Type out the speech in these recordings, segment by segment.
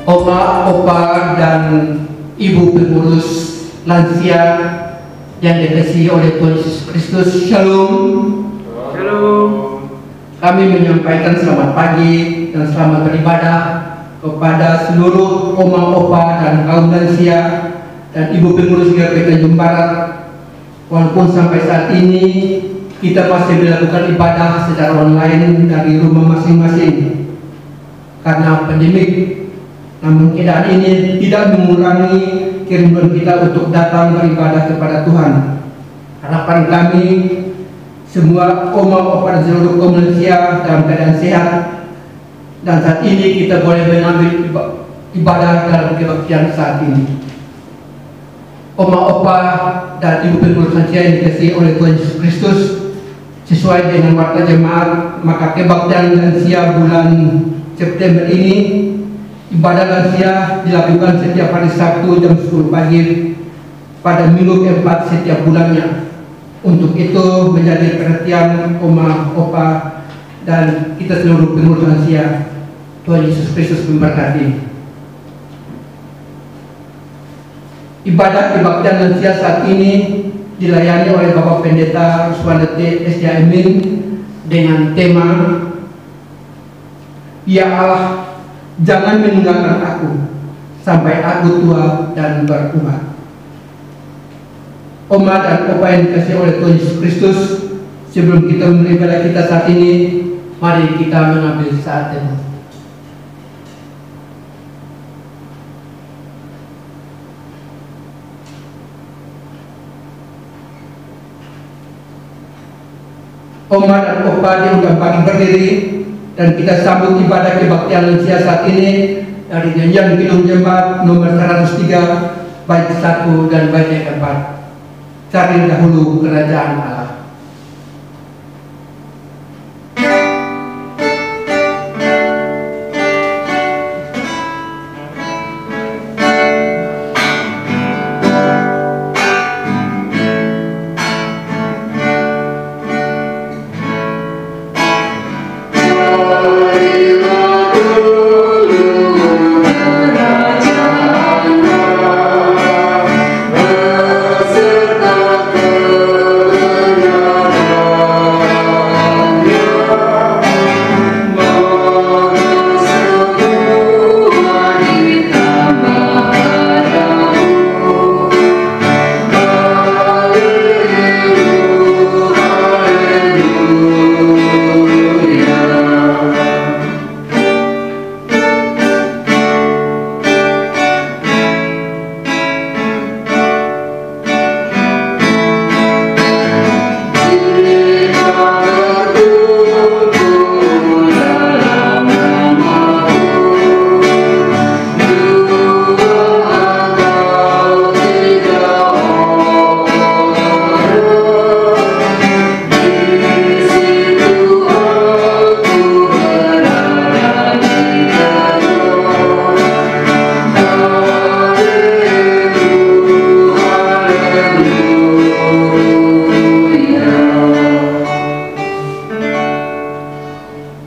Oma, opa, dan ibu pengurus lansia yang dikasihi oleh Tuhan Yesus Kristus. Shalom. Shalom. Kami menyampaikan selamat pagi dan selamat beribadah kepada seluruh oma, opa, dan kaum lansia dan ibu pengurus GKP Tanjung Barat. Walaupun sampai saat ini kita masih melakukan ibadah secara online dari rumah masing-masing karena pandemik. Namun keadaan ini tidak mengurangi kerinduan kita untuk datang beribadah kepada Tuhan. Harapan kami semua oma, opa, dan seluruh kaum lansia dalam keadaan sehat, dan saat ini kita boleh mengambil ibadah dalam kebaktian saat ini. Oma, opa, dan ibu pengurus lansia yang dikasihi oleh Tuhan Yesus Kristus, sesuai dengan warta jemaat, maka kebaktian lansia bulan September ini, ibadah lansia dilakukan setiap hari Sabtu jam 10 pagi pada minggu keempat setiap bulannya. Untuk itu menjadi perhatian oma, opa, dan kita seluruh pengurus lansia. Tuhan Yesus Kristus memberkati. Ibadah kebaktian lansia saat ini dilayani oleh Bapak Pendeta Ruswandete SJMin dengan tema Ya Allah, jangan meninggalkan aku sampai aku tua dan berumat. Oma dan opa yang dikasihi oleh Tuhan Yesus Kristus, sebelum kita memulai ibadah kita saat ini, mari kita mengambil saat teduh. Oma dan opa diundang bagi berdiri dan kita sambut ibadah kebaktian lansia saat ini dari Nyanyian Kidung Jemaat nomor 103 bait 1 dan bait 4. Cari dahulu kerajaan Allah.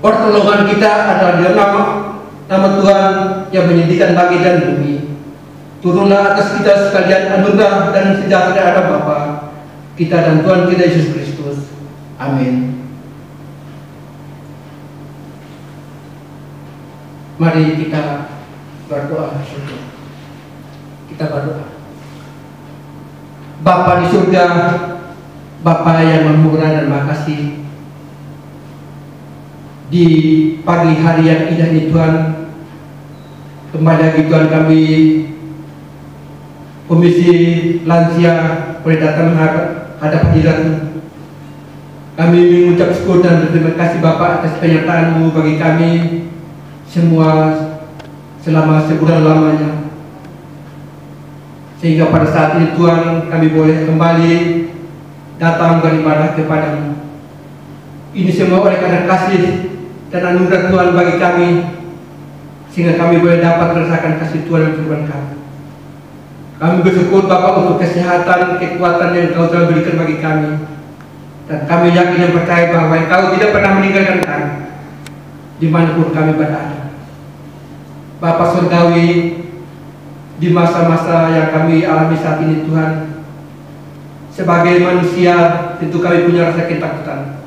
Pertolongan kita adalah di nama Tuhan yang menyediakan langit dan bumi. Turunlah atas kita sekalian anugerah dan sejahtera Allah Bapa kita dan Tuhan kita Yesus Kristus. Amin. Mari kita berdoa. Kita berdoa. Bapa di surga, Bapa yang memurah dan makasih, di pagi hari yang indah ini Tuhan, kembali lagi Tuhan kami Komisi Lansia boleh datang menghadap hadirat-Mu. Kami mengucap syukur dan berterima kasih Bapak atas penyertaan-Mu bagi kami semua selama sebulan lamanya, sehingga pada saat ini Tuhan kami boleh kembali datang beribadah kepada-Mu. Ini semua oleh karena kasih dan anugerah Tuhan bagi kami, sehingga kami boleh dapat merasakan kasih Tuhan dan firman kami. Kami bersyukur Bapak untuk kesehatan, kekuatan yang Kau telah berikan bagi kami, dan kami yakin dan percaya bahwa Engkau tidak pernah meninggalkan kami dimanapun kami berada. Bapa Surgawi, di masa-masa yang kami alami saat ini Tuhan, sebagai manusia tentu kami punya rasa ketakutan.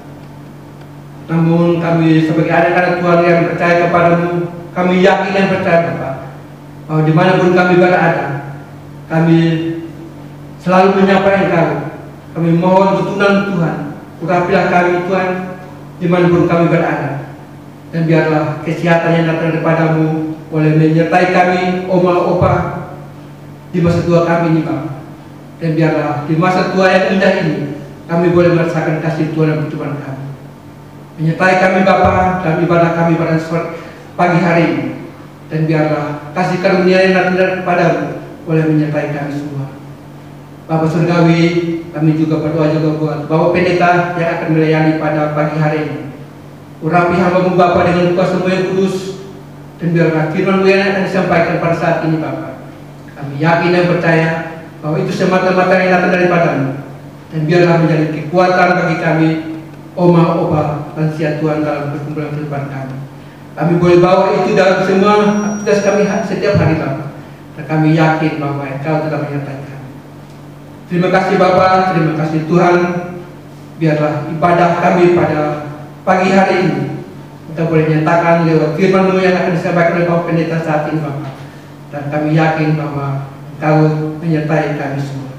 Namun kami sebagai anak-anak Tuhan yang percaya kepadamu, kami yakin dan percaya Bapa, bahwa dimanapun kami berada, kami selalu menyapa Engkau. Kami mohon tuntunan Tuhan, urapilah kami Tuhan, dimanapun kami berada. Dan biarlah kesehatan yang datang daripadamu boleh menyertai kami, oma opa, di masa tua kami ini Bapa. Dan biarlah di masa tua yang indah ini, kami boleh merasakan kasih Tuhan dan pertolongan kami. Menyertai kami Bapa dalam ibadah kami pada pagi hari ini. Dan biarlah kasih karunia yang datang daripadamu boleh menyertai kami semua. Bapak Surgawi, kami juga berdoa juga buat Bapak Pendeta yang akan melayani pada pagi hari ini. Urapi hamba-Mu Bapa dengan kuasa-Mu yang kudus, dan biarlah firman-Mu yang akan disampaikan pada saat ini Bapa. Kami yakin dan percaya bahwa itu semata-mata yang datang daripadamu, dan biarlah menjadi kekuatan bagi kami, oma, opa, lansia Tuhan dalam perkumpulan kehidupan kami. Kami boleh bawa itu dalam semua aktivitas kami setiap hari Bapa, dan kami yakin bahwa Engkau telah menyertai kami. Terima kasih Bapa, terima kasih Tuhan. Biarlah ibadah kami pada pagi hari ini kita boleh nyatakan lewat firman-Mu yang akan disampaikan oleh Bapak Pendeta saat ini Bapa. Dan kami yakin bahwa Engkau menyertai kami semua.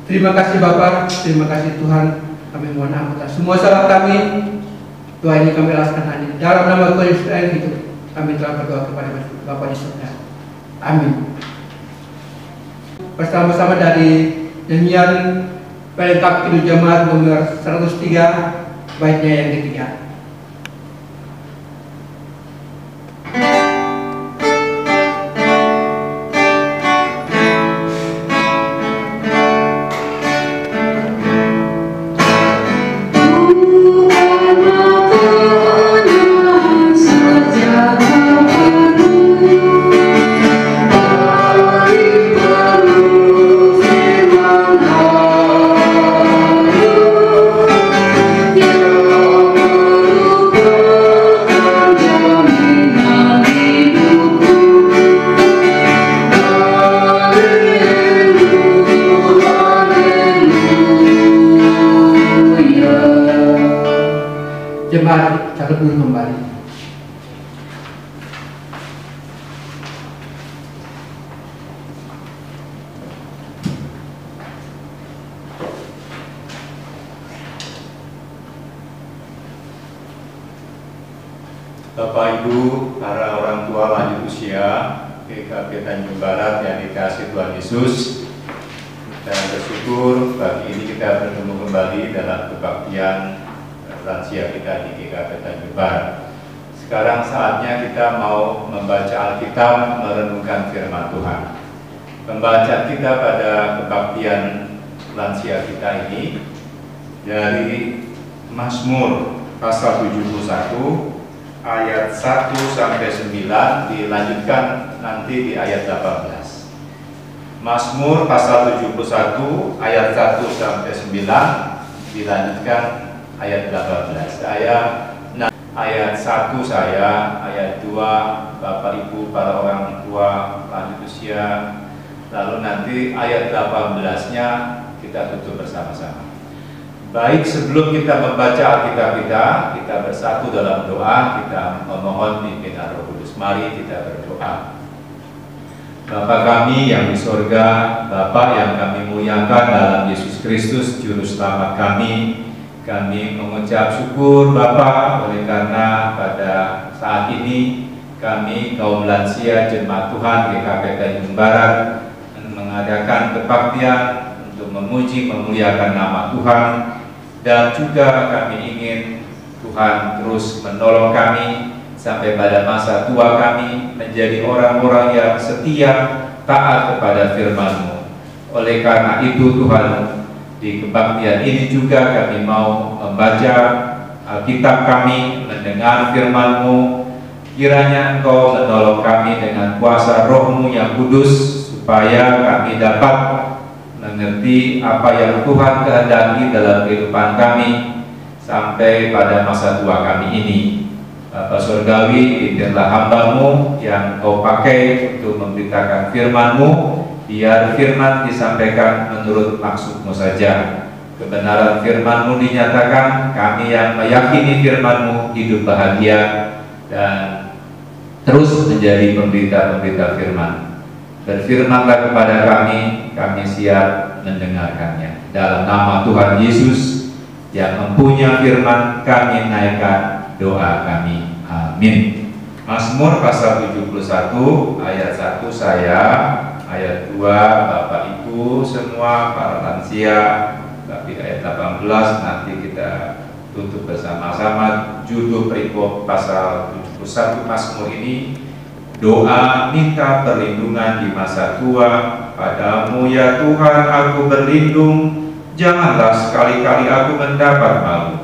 Terima kasih Bapa, terima kasih Tuhan. Kami mohon ampun semua salah kami. Doa ini kami alaskan hanya dalam nama Tuhan Yesus yang hidup. Kami telah berdoa kepada Bapa di surga. Amin. Bersama-sama dari nyanyian pelengkap Kidung Jemaat nomor 103, baitnya yang ketiga. Jemaat catat dulu kembali. Bapak Ibu, para orang tua lanjut usia GKP Tanjung Barat yang dikasihi Tuhan Yesus, kita bersyukur pagi ini kita bertemu kembali dalam kebaktian lansia kita di GKP Tanjung Barat. Sekarang saatnya kita mau membaca Alkitab, merenungkan firman Tuhan. Pembacaan kita pada kebaktian lansia kita ini dari Mazmur pasal 71 ayat 1 sampai 9, dilanjutkan nanti di ayat 18. Mazmur pasal 71 ayat 1 sampai 9, dilanjutkan ayat 18. Ayat 1 saya, ayat 2 Bapak Ibu para orang tua lanjut usia, lalu nanti ayat 18-nya kita tutup bersama-sama. Baik, sebelum kita membaca Alkitab kita bersatu dalam doa, kita memohon pimpinan Roh Kudus. Mari kita berdoa. Bapa kami yang di sorga, Bapa yang kami muliakan dalam Yesus Kristus Juru Selamat kami mengucap syukur Bapa oleh karena pada saat ini kami kaum lansia jemaat Tuhan GKP Tanjung Barat mengadakan kebaktian untuk memuji memuliakan nama Tuhan, dan juga kami ingin Tuhan terus menolong kami sampai pada masa tua kami menjadi orang-orang yang setia, taat kepada firman-Mu. Oleh karena itu Tuhan, di kebaktian ini juga kami mau membaca Alkitab kami, mendengar firman-Mu. Kiranya Engkau menolong kami dengan kuasa Roh-Mu yang kudus, supaya kami dapat mengerti apa yang Tuhan kehendaki dalam kehidupan kami sampai pada masa tua kami ini. Bapa Surgawi, pimpinlah hamba-Mu yang Kau pakai untuk memberitakan firman-Mu, biar firman disampaikan menurut maksud-Mu saja. Kebenaran firman-Mu dinyatakan, kami yang meyakini firman-Mu hidup bahagia dan terus menjadi pemberita-pemberita firman. Berfirmanlah kepada kami siap mendengarkannya. Dalam nama Tuhan Yesus yang mempunyai firman, kami naikkan doa kami. Amin. Mazmur pasal 71 ayat 1 saya, ayat 2 Bapak Ibu semua, para lansia. Tapi ayat 18 nanti kita tutup bersama-sama. Judul perikop pasal 71 Mazmur ini, doa minta perlindungan di masa tua. Padamu ya Tuhan aku berlindung, janganlah sekali-kali aku mendapat malu.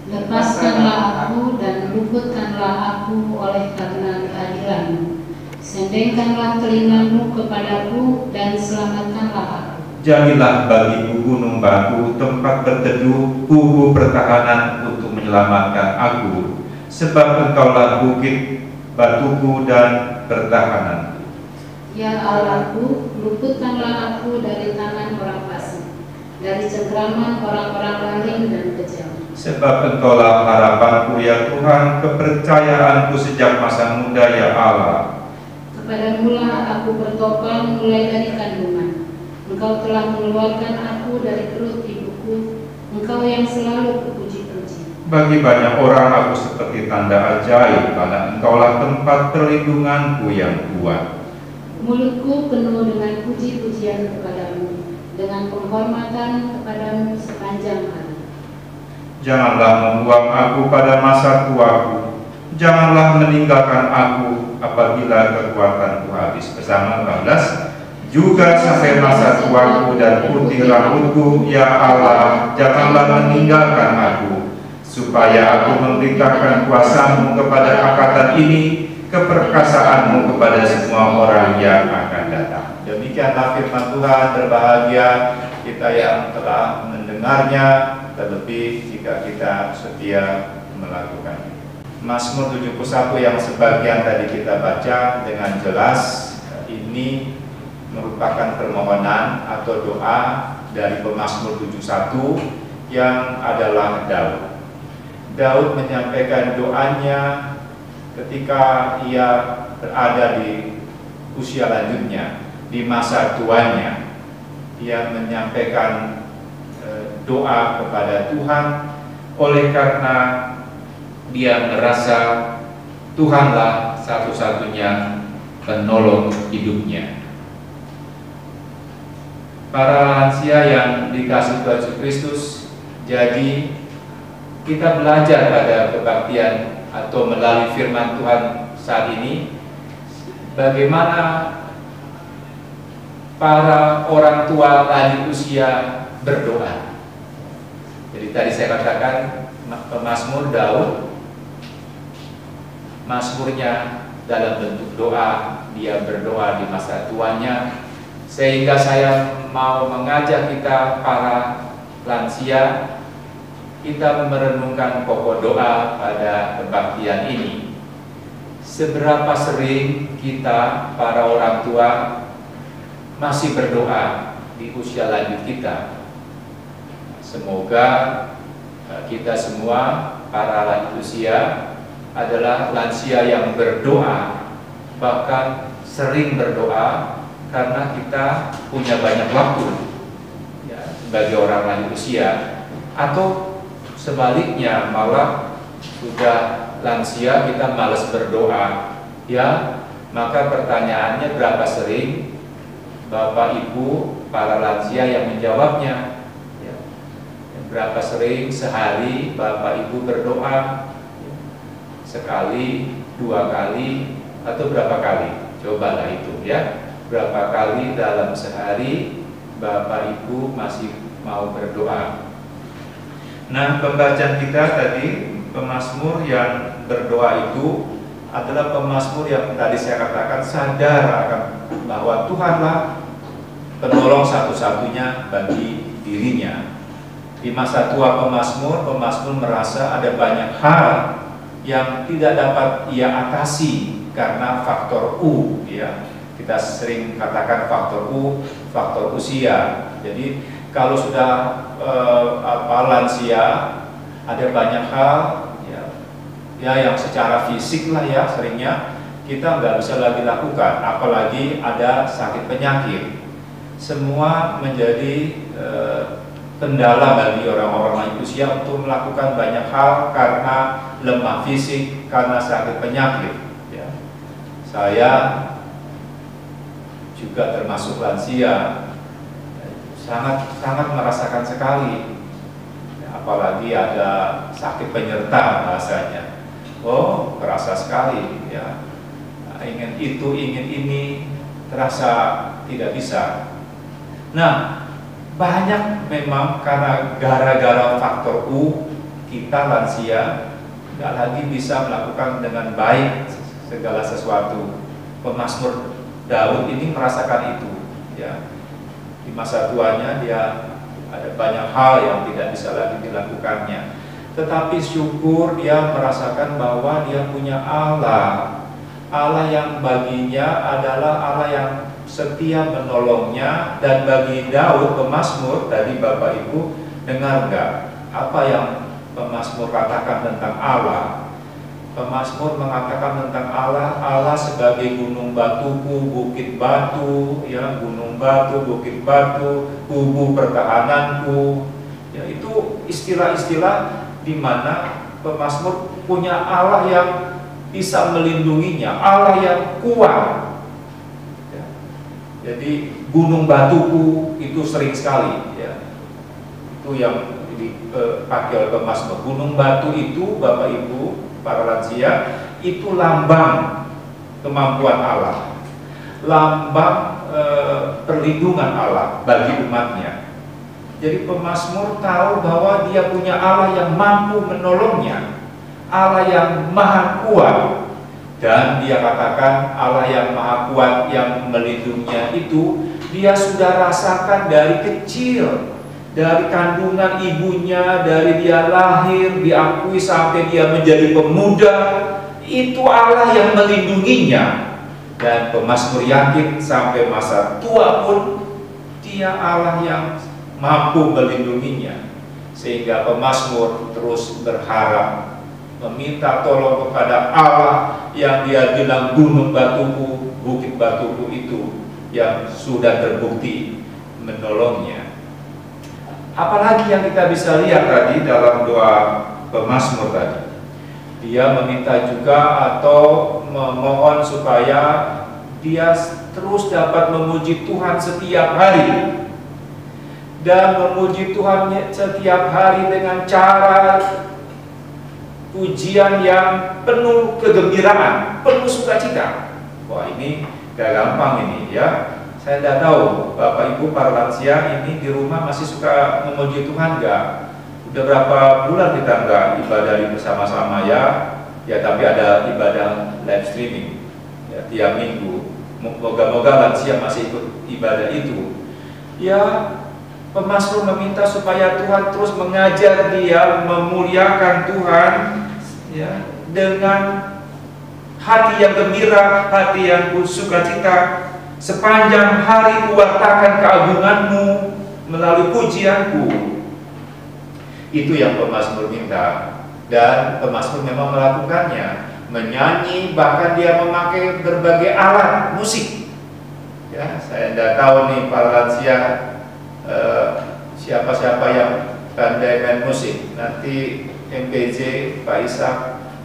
Lepaskanlah aku dan luputkanlah aku oleh karena keadilan-Mu. Sendengkanlah telinga-Mu kepadaku dan selamatkanlah aku. Jadilah bagiku gunung batu, tempat berteduh, kubu pertahanan untuk menyelamatkan aku. Sebab Engkaulah bukit, batuku dan pertahananku. Ya Allahku, luputkanlah aku dari tangan orang fasik, dari cengkraman orang-orang lalim dan kejam. Sebab Engkaulah harapanku ya Tuhan, kepercayaanku sejak masa muda ya Allah. Kepadamu-lah aku bertopang mulai dari kandungan. Engkau telah mengeluarkan aku dari perut ibuku. Engkau yang selalu kupuji-puji. Bagi banyak orang aku seperti tanda ajaib, karena Engkaulah tempat perlindunganku yang kuat. Mulutku penuh dengan puji-pujian kepadamu, dengan penghormatan kepadamu sepanjang hari. Janganlah membuang aku pada masa tuaku, janganlah meninggalkan aku apabila kekuatanku habis. Bersama 14. Juga sampai masa tuaku dan putih rambutku, ya Allah, janganlah meninggalkan aku, supaya aku memberitakan kuasa-Mu kepada angkatan ini, keperkasaanmu kepada semua orang yang akan datang. Demikianlah firman Tuhan. Berbahagia kita yang telah mendengarnya, terlebih jika kita setia melakukannya. Mazmur 71 yang sebagian tadi kita baca dengan jelas, ini merupakan permohonan atau doa dari pemazmur 71 yang adalah Daud. Daud menyampaikan doanya ketika ia berada di usia lanjutnya, di masa tuanya. Ia menyampaikan doa kepada Tuhan oleh karena dia merasa Tuhanlah satu-satunya penolong hidupnya. Para lansia yang dikasihi Tuhan Yesus Kristus, jadi kita belajar pada kebaktian atau melalui firman Tuhan saat ini, bagaimana para orang tua lanjut usia berdoa. Jadi tadi saya katakan pemazmur Daud, mazmurnya dalam bentuk doa, dia berdoa di masa tuanya, sehingga saya mau mengajak kita para lansia, kita merenungkan pokok doa pada kebaktian ini. Seberapa sering kita para orang tua masih berdoa di usia lanjut kita? Semoga kita semua para lanjut usia adalah lansia yang berdoa, bahkan sering berdoa, karena kita punya banyak waktu ya, sebagai orang lanjut usia. Atau sebaliknya, malah sudah lansia kita malas berdoa, ya. Maka pertanyaannya, berapa sering Bapak Ibu para lansia yang menjawabnya? Ya. Berapa sering sehari Bapak Ibu berdoa? Ya. Sekali, 2 kali, atau berapa kali? Cobalah itu ya. Berapa kali dalam sehari Bapak Ibu masih mau berdoa? Nah, pembacaan kita tadi, pemazmur yang berdoa itu adalah pemazmur yang tadi saya katakan sadar akan bahwa Tuhanlah penolong satu-satunya bagi dirinya. Di masa tua pemazmur merasa ada banyak hal yang tidak dapat ia atasi karena faktor U, ya. Kita sering katakan faktor U, faktor usia. Jadi kalau sudah lansia, ada banyak hal ya yang secara fisik lah ya seringnya kita nggak bisa lagi lakukan, apalagi ada sakit penyakit. Semua menjadi kendala bagi orang-orang lanjut usia untuk melakukan banyak hal karena lemah fisik, karena sakit penyakit. Ya. Saya juga termasuk lansia, sangat merasakan sekali, apalagi ada sakit penyerta bahasanya. Oh, terasa sekali, ya. Ingin itu, ingin ini, terasa tidak bisa. Nah, banyak memang karena gara-gara faktor U, kita lansia nggak lagi bisa melakukan dengan baik segala sesuatu. Pemazmur Daud ini merasakan itu, ya. Di masa tuanya dia ada banyak hal yang tidak bisa lagi dilakukannya. Tetapi syukur dia merasakan bahwa dia punya Allah. Allah yang baginya adalah Allah yang setia menolongnya. Dan bagi Daud pemazmur, tadi Bapak Ibu dengar nggak apa yang pemazmur katakan tentang Allah? Pemazmur mengatakan tentang Allah, Allah sebagai gunung batuku, bukit batu, ya, gunung batu, bukit batu, kubu pertahananku. Ya, itu istilah-istilah di mana pemazmur punya Allah yang bisa melindunginya, Allah yang kuat. Ya. Jadi gunung batuku itu sering sekali, ya. Itu yang dipakai oleh pemazmur. Gunung batu itu, Bapak Ibu, para lansia, itu lambang kemampuan Allah, lambang perlindungan Allah bagi umatnya. Jadi pemazmur tahu bahwa dia punya Allah yang mampu menolongnya, Allah yang maha kuat. Dan dia katakan Allah yang maha kuat yang melindunginya itu dia sudah rasakan dari kecil, dari kandungan ibunya, dari dia lahir, diakui sampai dia menjadi pemuda. Itu Allah yang melindunginya. Dan pemazmur yakin sampai masa tua pun dia Allah yang mampu melindunginya. Sehingga pemazmur terus berharap, meminta tolong kepada Allah yang dia bilang gunung batuku, bukit batuku itu, yang sudah terbukti menolongnya. Apalagi yang kita bisa lihat tadi dalam doa pemazmur tadi, dia meminta juga atau memohon supaya dia terus dapat memuji Tuhan setiap hari, dan memuji Tuhan setiap hari dengan cara pujian yang penuh kegembiraan, penuh sukacita. Wah, ini gak gampang ini, ya. Saya tidak tahu Bapak Ibu para lansia ini di rumah masih suka memuji Tuhan nggak? Udah berapa bulan kita nggak ibadah bersama-sama, ya? Ya, tapi ada ibadah live streaming, ya, tiap minggu. Moga-moga lansia masih ikut ibadah itu. Ya, pemazmur meminta supaya Tuhan terus mengajar dia memuliakan Tuhan, ya, dengan hati yang gembira, hati yang sukacita. Sepanjang hari kuwartakan keagunganmu melalui pujianku. Itu yang pemazmur minta. Dan pemazmur memang melakukannya, menyanyi, bahkan dia memakai berbagai alat musik. Ya, saya tidak tahu nih para lansia siapa-siapa yang pandai main musik. Nanti MPJ, Pak Ishak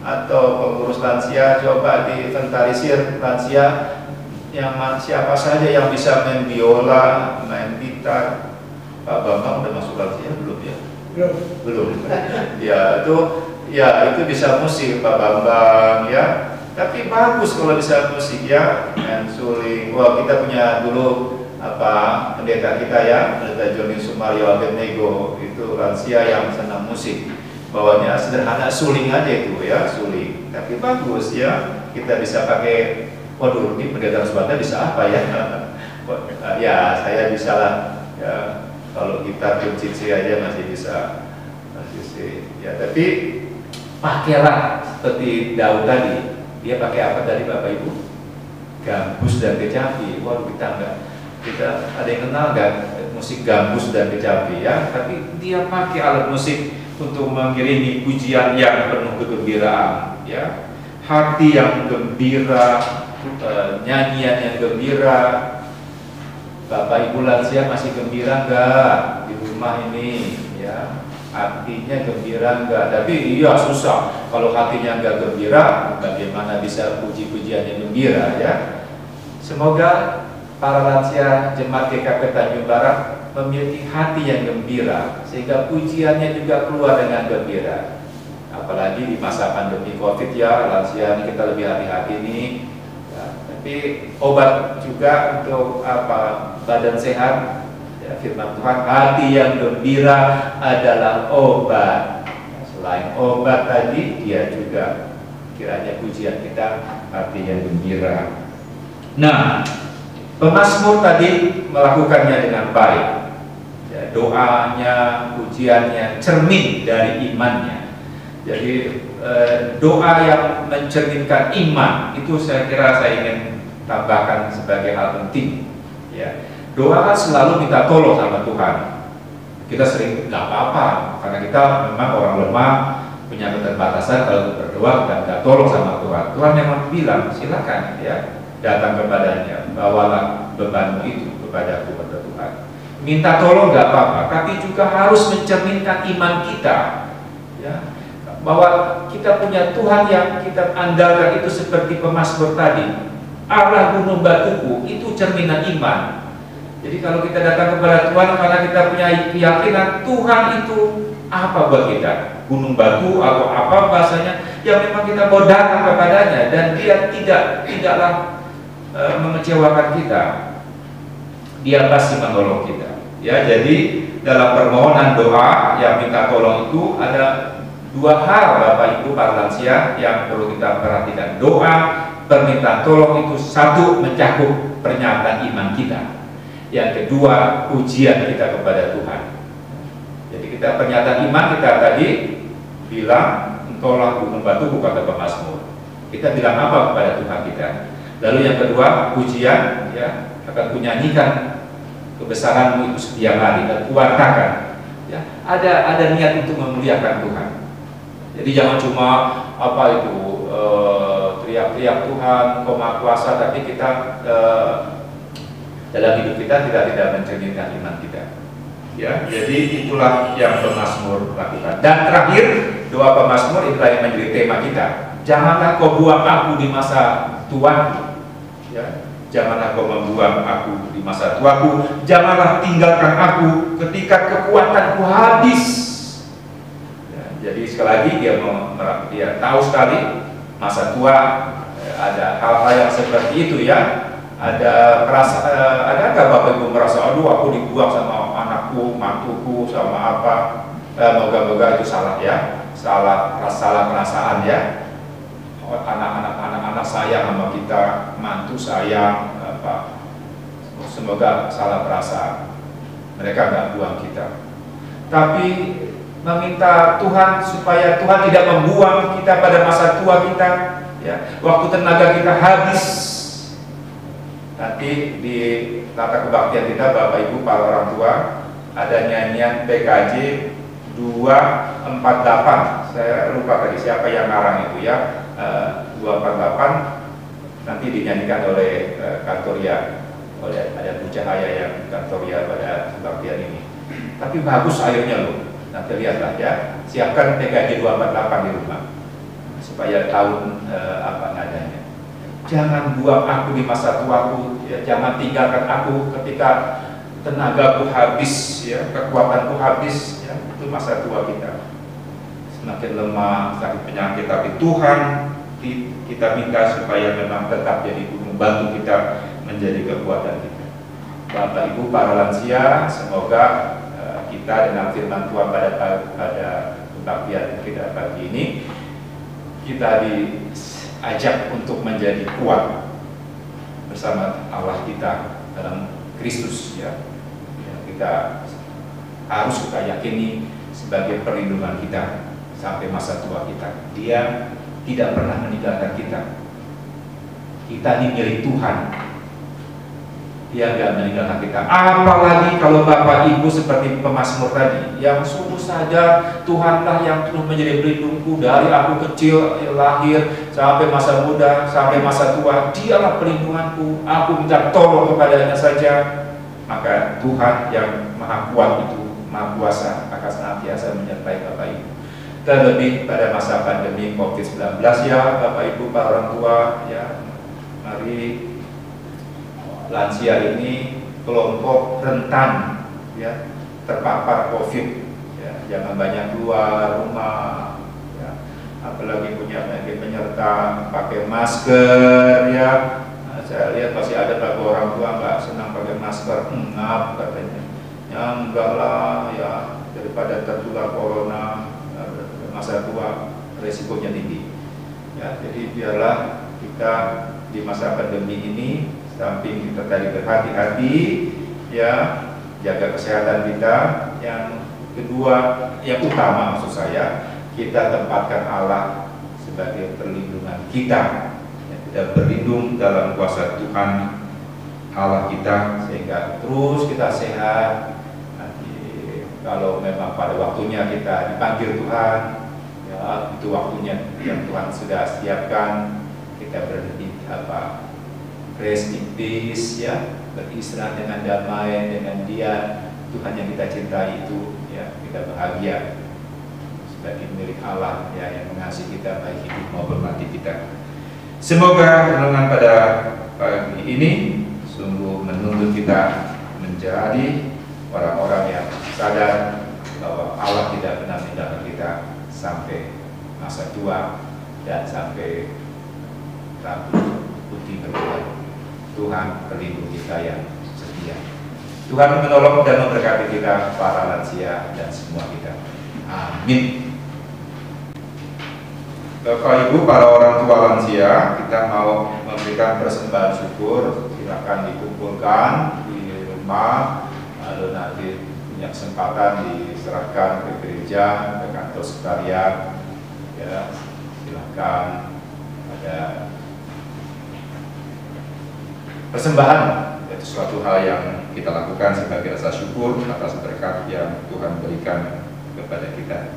atau pengurus lansia coba diinventarisir lansia yang siapa saja yang bisa main biola, main gitar. Pak Bambang udah masuk lansia belum ya? Belum. Ya itu bisa musik Pak Bambang, ya. Tapi bagus kalau bisa musik, ya. Main suling. Wah, kita punya dulu pendeta kita, ya, pendeta Joni Sumario Abednego, itu lansia yang senang musik. Bawanya sederhana, suling aja itu, ya, suling. Tapi bagus, ya. Kita bisa pakai. Waduh, ini pendeta Subanda bisa apa, ya? Ya, saya bisa lah, ya. Kalau kita kunci aja masih bisa, ya. Tapi pakailah seperti Daud tadi. Dia pakai apa tadi Bapak Ibu? Gambus dan kecapi. Wah, kita ada yang kenal nggak musik gambus dan kecapi ya? Tapi dia pakai alat musik untuk mengiringi pujian yang penuh kegembiraan, ya. Hati yang gembira, nyanyian yang gembira. Bapak Ibu lansia masih gembira nggak di rumah ini, ya? Hatinya gembira nggak? Tapi iya susah. Kalau hatinya nggak gembira, bagaimana bisa puji-pujiannya gembira, ya? Semoga para lansia Jemaat GKP Tanjung Barat memiliki hati yang gembira, sehingga pujiannya juga keluar dengan gembira. Apalagi di masa pandemi COVID, ya, lansia ini kita lebih hati-hati nih. Ya, tapi obat juga untuk badan sehat. Ya, firman Tuhan, hati yang gembira adalah obat. Selain obat tadi, dia juga kiranya pujian kita hati yang gembira. Nah, pemazmur tadi melakukannya dengan baik. Ya, doanya, pujiannya cermin dari imannya. Jadi doa yang mencerminkan iman itu saya kira saya ingin tambahkan sebagai hal penting. Ya, doa kan selalu minta tolong sama Tuhan. Kita sering nggak apa-apa karena kita memang orang lemah, punya keterbatasan. Kalau berdoa kita minta tolong sama Tuhan. Tuhan memang bilang silakan, ya, datang kepadanya, bawalah bebanmu itu kepadaku, kata Tuhan. Minta tolong nggak apa-apa, tapi juga harus mencerminkan iman kita, ya, bahwa kita punya Tuhan yang kita andalkan itu seperti pemazmur tadi. Allah gunung batuku, itu cerminan iman. Jadi kalau kita datang kepada Tuhan karena kita punya keyakinan Tuhan itu apa buat kita, gunung batu atau apa bahasanya, yang memang kita mau datang kepadanya dan dia tidaklah mengecewakan kita, dia pasti menolong kita. Ya, jadi dalam permohonan doa yang minta tolong itu ada dua hal Bapak Ibu para lansia yang perlu kita perhatikan. Doa permintaan tolong itu satu mencakup pernyataan iman kita. Yang kedua pujian kita kepada Tuhan. Jadi kita pernyataan iman kita tadi bilang engkaulah gunung batuku, kata pemazmur. Kita bilang apa kepada Tuhan kita? Lalu yang kedua pujian, ya, akan kunyanyikan kebesaranmu itu setiap hari dan kuwartakan, ya, ada niat untuk memuliakan Tuhan. Jadi jangan cuma teriak-teriak Tuhan, Kau Maha Kuasa, tapi kita dalam hidup kita tidak mencerminkan iman kita. Ya, jadi itulah yang pemazmur lakukan. Dan terakhir doa pemazmur itulah yang menjadi tema kita. Janganlah kau buang aku di masa tuaku. Ya, janganlah kau membuang aku di masa tuaku. Janganlah tinggalkan aku ketika kekuatanku habis. Ya, jadi sekali lagi dia tahu sekali masa tua ada hal-hal yang seperti itu, ya. Ada nggak Bapak Ibu merasa, aduh aku dibuang sama anakku, mantuku, sama apa? Moga-moga itu salah, ya, salah perasaan, ya. Anak-anak sayang sama kita, mantu sayang, semoga salah perasaan. Mereka nggak buang kita, tapi meminta Tuhan supaya Tuhan tidak membuang kita pada masa tua kita, ya, waktu tenaga kita habis. Nanti di tata kebaktian kita Bapak Ibu para orang tua ada nyanyian PKJ 248. Saya lupa tadi siapa yang ngarang itu, ya. 248 nanti dinyanyikan oleh Kantoria, oleh ada Bu Cahaya yang Kantoria pada kebaktian ini. Tapi bagus airnya loh. Nanti lihatlah, ya. Siapkan PKJ 248 di rumah supaya tahu apa nadanya. Jangan buang aku di masa tuaku, ya. Jangan tinggalkan aku ketika tenagaku habis, ya, kekuatanku habis, ya. Itu masa tua kita. Semakin lemah, sakit penyakit, tapi Tuhan kita minta supaya memang tetap jadi gunung batu kita, menjadi kekuatan kita. Bapak Ibu para lansia, semoga kita dengan firman Tuhan pada kebaktian kita pagi ini, kita diajak untuk menjadi kuat bersama Allah kita dalam Kristus, ya. Kita harus kita yakini sebagai perlindungan kita sampai masa tua kita. Dia tidak pernah meninggalkan kita. Kita ini milik Tuhan. Dia nggak meninggalkan kita. Apalagi kalau Bapak Ibu seperti pemazmur tadi, yang sungguh sadar Tuhanlah yang terus menjadi pelindungku dari aku kecil lahir sampai masa muda, sampai masa tua. Dialah pelindunganku. Aku minta tolong kepadanya saja. Maka Tuhan yang Maha Kuat itu, Maha Kuasa, akan senantiasa menyertai Bapak Ibu. Terlebih pada masa pandemi COVID-19 ya, Bapak Ibu, para orang tua ya, mari lansia ini kelompok rentan ya, terpapar COVID ya, jangan banyak keluar rumah ya, apalagi punya penyakit penyerta, pakai masker ya. Nah, saya lihat masih ada beberapa orang tua nggak senang pakai masker, ngap katanya ya, enggak lah ya, daripada tertular corona masa tua resikonya tinggi ya. Jadi biarlah kita di masa pandemi ini, samping kita tadi berhati-hati ya, jaga kesehatan kita, yang kedua, yang utama maksud saya, kita tempatkan Allah sebagai perlindungan kita ya, kita berlindung dalam kuasa Tuhan Allah kita, sehingga terus kita sehat. Nanti kalau memang pada waktunya kita dipanggil Tuhan ya, itu waktunya yang Tuhan sudah siapkan, kita berhenti rest in peace ya, beristirahat dengan damai dengan Dia, Tuhan yang kita cintai itu ya, kita bahagia sebagai milik Allah ya, yang mengasihi kita baik hidup maupun mati kita. Semoga renungan pada pagi ini sungguh menuntut kita menjadi orang-orang yang sadar bahwa Allah tidak pernah meninggalkan kita sampai masa tua dan sampai rambut putih berubah. Tuhan pelindung kita yang setia. Tuhan menolong dan memberkati kita, para lansia dan semua kita. Amin. Bapak Ibu, para orang tua lansia, kita mau memberikan persembahan syukur. Silakan dikumpulkan di rumah, lalu nanti punya kesempatan diserahkan ke gereja, ke kantor sekretariat. Ya, silakan ada persembahan, itu suatu hal yang kita lakukan sebagai rasa syukur atas berkat yang Tuhan berikan kepada kita.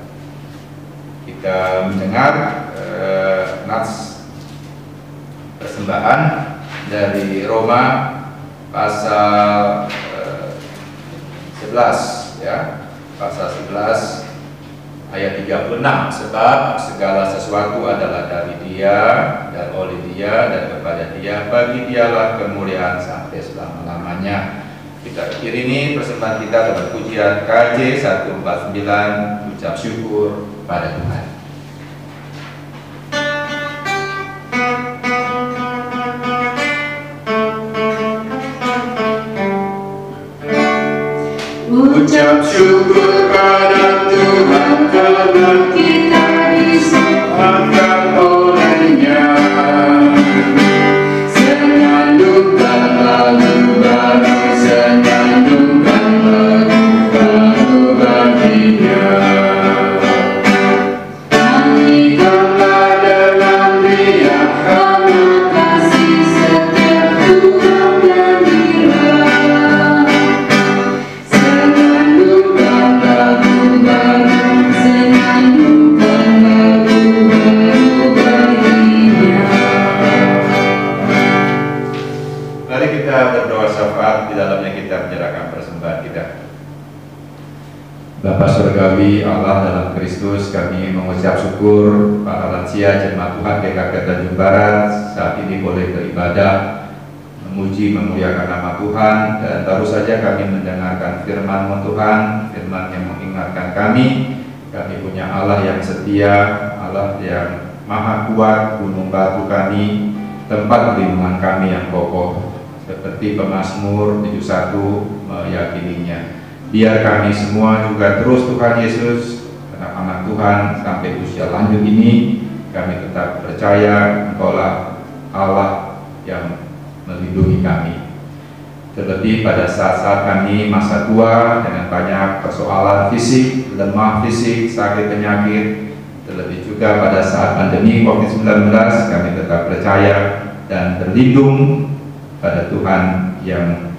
Kita mendengar nats persembahan dari Roma pasal 11 ya, pasal 11 ayat 36, sebab segala sesuatu adalah dari Dia dan oleh Dia dan kepada Dia, bagi Dialah kemuliaan sampai selama-lamanya. Kita iringi persembahan kita dengan pujian KJ 149, ucap syukur pada Tuhan. Ucap syukur pada Tuhan karena kita diselamatkan oleh-Nya. Senandungkan lagu baru, senandungkan lagu baru bagi-Nya. Nyanyikanlah dengan riang karena kasih setiap Tuhan gembira. Senandungkan lagu baru, senandungkan lagu baru bagi-Nya. Mari kita berdoa syafaat, di dalamnya kita menyerahkan persembahan kita. Bapa Surgawi, Allah dalam Kristus, kami mengucap syukur para lansia jemaat Tuhan GKK Tanjung Barat saat ini boleh beribadah, memuji memuliakan nama Tuhan, dan baru saja kami mendengarkan firman Tuhan, firman yang mengingatkan kami punya Allah yang setia, Allah yang Maha Kuat, gunung batu kami, tempat perlindungan kami yang kokoh, seperti pemazmur 71 meyakininya. Biar kami semua juga terus Tuhan Yesus, anak-anak Tuhan sampai usia lanjut ini, kami tetap percaya Engkaulah Allah yang melindungi kami. Terlebih pada saat-saat kami masa tua dengan banyak persoalan fisik, lemah fisik, sakit penyakit, Terlebih juga pada saat pandemi COVID-19 kami tetap percaya dan berlindung pada Tuhan yang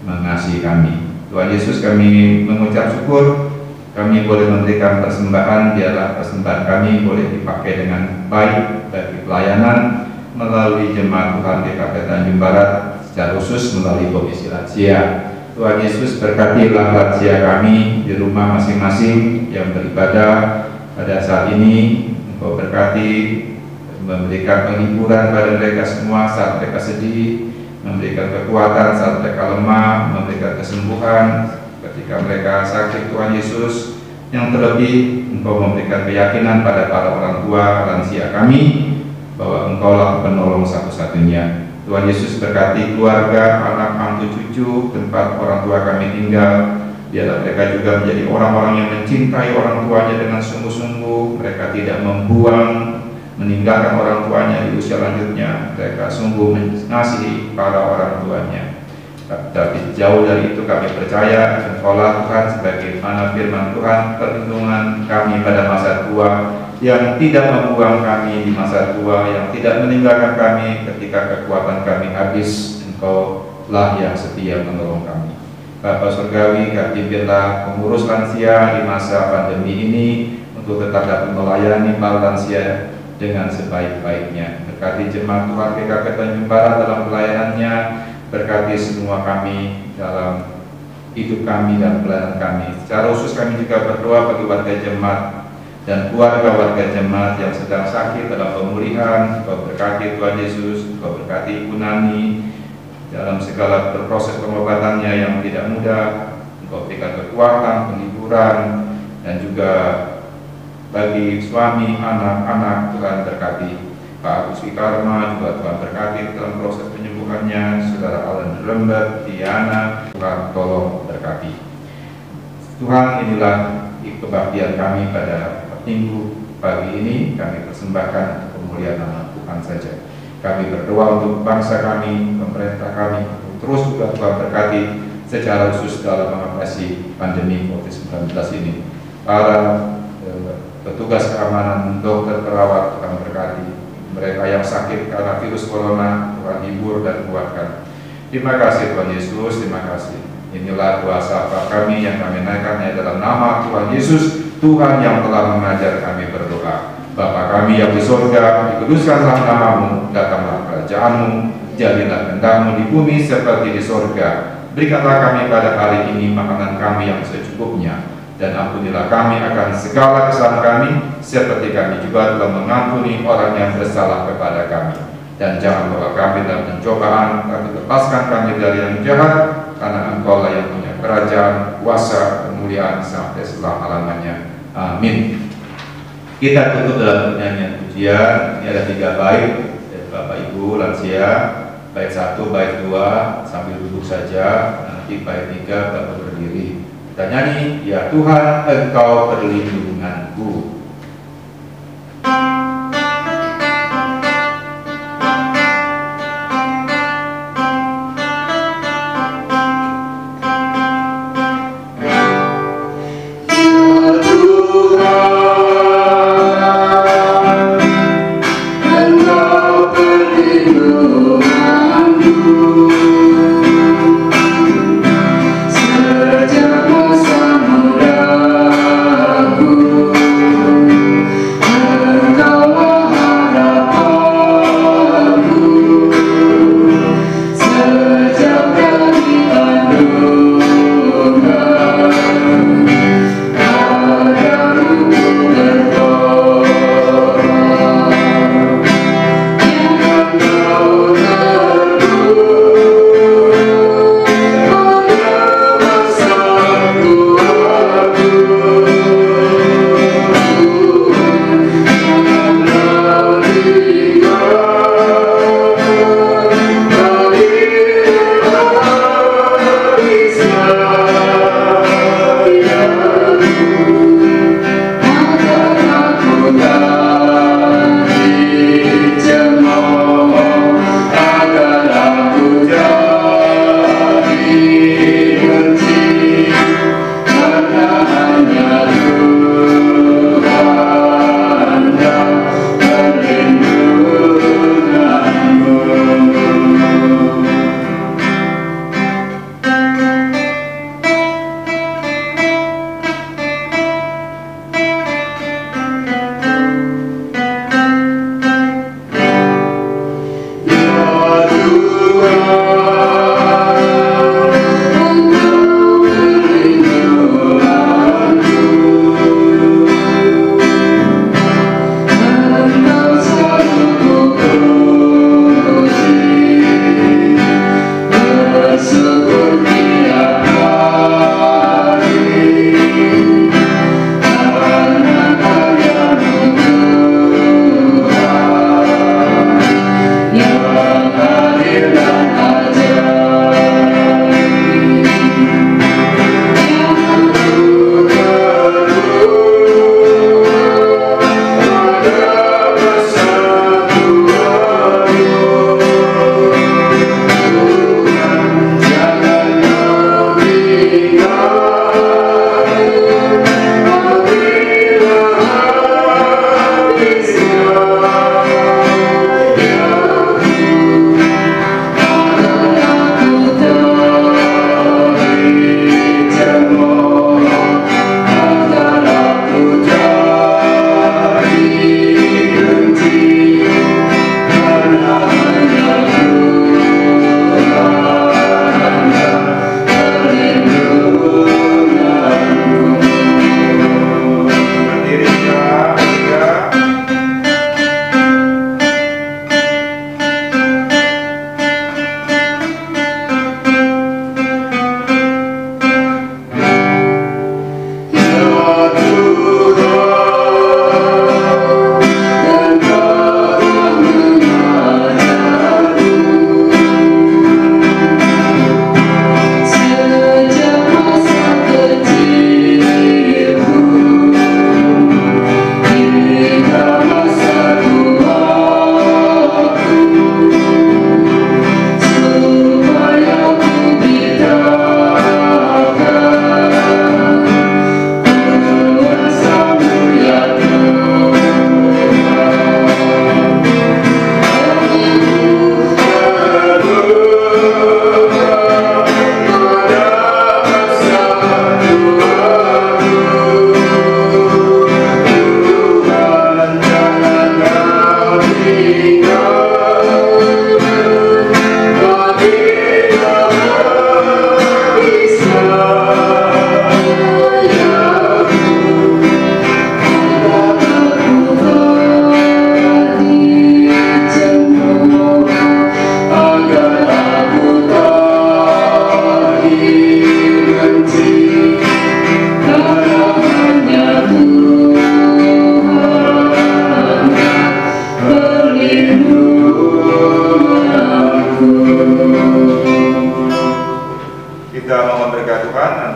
mengasihi kami. Tuhan Yesus, kami mengucap syukur kami boleh memberikan persembahan, biarlah persembahan kami boleh dipakai dengan baik bagi pelayanan melalui jemaat Tuhan GKP Tanjung Barat, secara khusus melalui Komisi Lansia. Tuhan Yesus, berkatilah lansia kami di rumah masing-masing yang beribadah pada saat ini. Engkau berkati, memberikan penghiburan pada mereka semua saat mereka sedih, memberikan kekuatan saat mereka lemah, memberikan kesembuhan ketika mereka sakit. Tuhan Yesus, yang terlebih Engkau memberikan keyakinan pada para orang tua lansia kami bahwa Engkaulah penolong satu-satunya. Tuhan Yesus, berkati keluarga, anak, mantu, cucu, tempat orang tua kami tinggal. Biarlah mereka juga menjadi orang-orang yang mencintai orang tuanya dengan sungguh-sungguh. Mereka tidak membuang, meninggalkan orang tuanya di usia lanjutnya. Mereka sungguh mengasihi para orang tuanya. Tapi jauh dari itu kami percaya Engkaulah Tuhan, sebagaimana firman Tuhan, perlindungan kami pada masa tua, yang tidak membuang kami di masa tua, yang tidak meninggalkan kami ketika kekuatan kami habis. Engkaulah yang setia menolong kami. Bapa Surgawi, kami biarlah pengurus lansia di masa pandemi ini untuk tetap dapat melayani para lansia dengan sebaik-baiknya. Berkati jemaat Tuhan GKP Tanjung Barat dalam pelayanannya, berkati semua kami dalam hidup kami dan pelayanan kami. Secara khusus kami juga berdoa bagi warga jemaat dan keluarga warga jemaat yang sedang sakit dalam pemulihan. Engkau berkati Tuhan Yesus, Engkau berkati Ibu Nani dalam segala proses pengobatannya yang tidak mudah. Engkau berikan kekuatan, penghiburan, dan juga bagi suami, anak-anak, Tuhan berkati. Pak Agus Wikarma juga Tuhan berkati dalam proses penyembuhannya. Saudara Alan Rembet, Diana, Tuhan tolong berkati. Tuhan, inilah kebaktian kami pada minggu pagi ini. Kami persembahkan pemulihan nama Tuhan saja. Kami berdoa untuk bangsa kami, pemerintah kami, terus juga Tuhan berkati secara khusus dalam mengatasi pandemi COVID-19 ini. Para petugas keamanan, dokter, perawat, Tuhan berkati. Mereka yang sakit karena virus corona, Tuhan hibur dan kuatkan. Terima kasih Tuhan Yesus, terima kasih. Inilah doa sapa kami yang kami naikkan dalam nama Tuhan Yesus, Tuhan yang telah mengajar kami berdoa. Bapa kami yang di surga, dikuduskanlah namamu, datanglah kerajaanmu, jadilah kehendak-Mu di bumi seperti di surga. Berikanlah kami pada hari ini makanan kami yang secukupnya, dan ampunilah kami akan segala kesalahan kami, seperti kami juga telah mengampuni orang yang bersalah kepada kami. Dan jangan bawa kami dalam pencobaan, tapi lepaskan kami dari yang jahat, karena Engkaulah yang punya kerajaan, kuasa, kemuliaan sampai selama-lamanya. Amin. Kita tutup dalam nyanyian pujian. Ini ada 3 bait dari Bapak Ibu lansia. Bait 1, bait 2 sambil duduk saja. Nanti bait 3 baru berdiri. Kita nyanyi, ya Tuhan Engkau perlindunganku. Sejak masa mudaku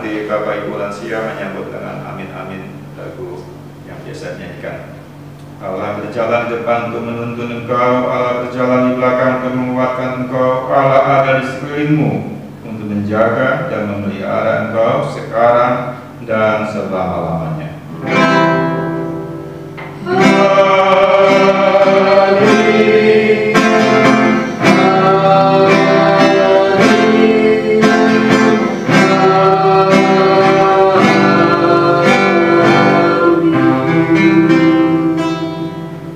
nanti Bapak Ibu lansia menyambut dengan amin-amin lagu yang biasa dinyanyikan. Allah berjalan di depan untuk menuntun engkau, Allah berjalan di belakang untuk menguatkan engkau, Allah ada di sekelilingmu untuk menjaga dan memelihara engkau sekarang dan selama-lamanya.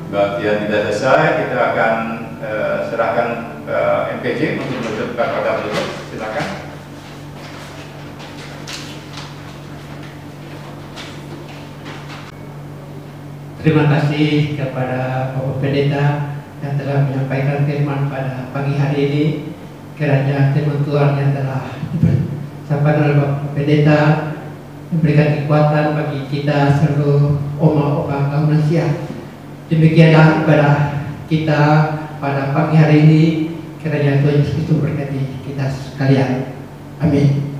Baktian tidak selesai, kita akan serahkan MPJ untuk menutup kata penutup. Silakan. Terima kasih kepada Bapak Pendeta yang telah menyampaikan firman pada pagi hari ini. Kiranya firman Tuhan yang telah disampaikan oleh Bapak Pendeta memberikan kekuatan bagi kita seluruh oma-oma kaum lansia. Demikianlah ibadah kita pada pagi hari ini. Kiranya Tuhan Yesus Kristus berkati kita sekalian. Amin.